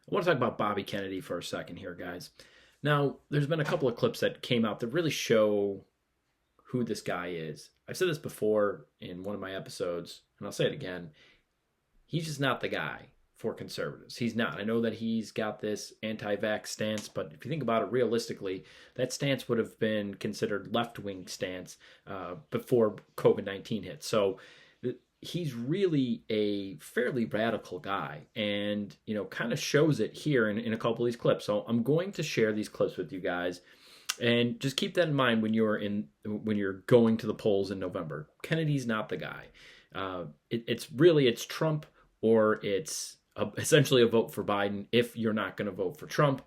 I want to talk about Bobby Kennedy for a second here, guys. Now, there's been a couple of clips that came out that really show who this guy is. I've said this before in one of my episodes, and I'll say it again. He's just not the guy for conservatives. He's not. I know that he's got this anti-vax stance, but if you think about it realistically, that stance would have been considered left-wing stance before COVID-19 hit. So he's really a fairly radical guy, and kind of shows it here in a couple of these clips. So I'm going to share these clips with you guys, and just keep that in mind when you're going to the polls in November. Kennedy's not the guy. It's Trump, or it's essentially a vote for Biden if you're not going to vote for Trump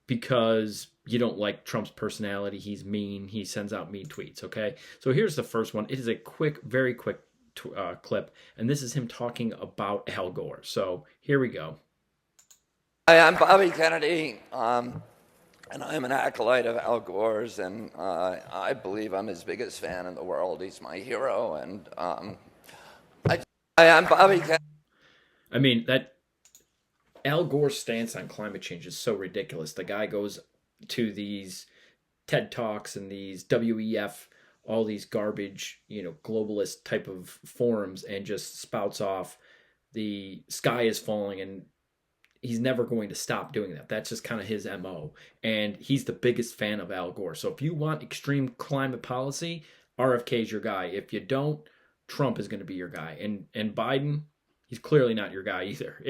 because you don't like Trump's personality. He's mean. He sends out mean tweets. Okay, so here's the first one. It is a very quick clip, and this is him talking about Al Gore. So here we go. Hi, I'm Bobby Kennedy, and I'm an acolyte of Al Gore's, and I believe I'm his biggest fan in the world. He's my hero, and hi, I'm Bobby Kennedy. I mean, that Al Gore's stance on climate change is so ridiculous. The guy goes to these TED Talks and these WEF, all these garbage, globalist type of forums, and just spouts off the sky is falling, and he's never going to stop doing that. That's just kind of his MO. And he's the biggest fan of Al Gore. So if you want extreme climate policy, RFK is your guy. If you don't, Trump is going to be your guy. And Biden, he's clearly not your guy either,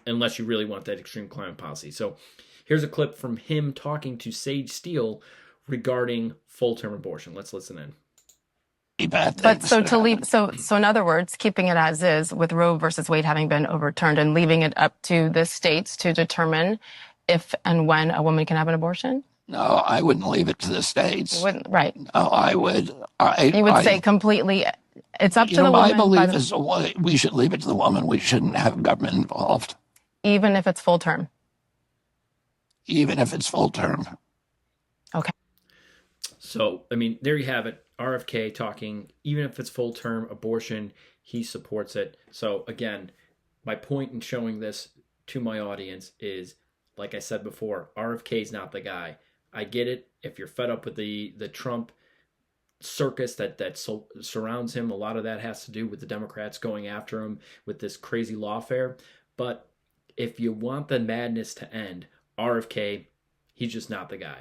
unless you really want that extreme climate policy. So here's a clip from him talking to Sage Steele regarding full-term abortion. Let's listen in. But so to leave, so in other words, keeping it as is with Roe versus Wade having been overturned and leaving it up to the states to determine if and when a woman can have an abortion? No, I wouldn't leave it to the states. You wouldn't, right? No, I would. You would say completely. It's up to the woman. My belief is we should leave it to the woman. We shouldn't have government involved, even if it's full term. Even if it's full term. Okay. So, I mean, there you have it. RFK talking, even if it's full-term abortion, he supports it. So, again, my point in showing this to my audience is, like I said before, RFK is not the guy. I get it. If you're fed up with the Trump circus that surrounds him, a lot of that has to do with the Democrats going after him with this crazy lawfare. But if you want the madness to end, RFK, he's just not the guy.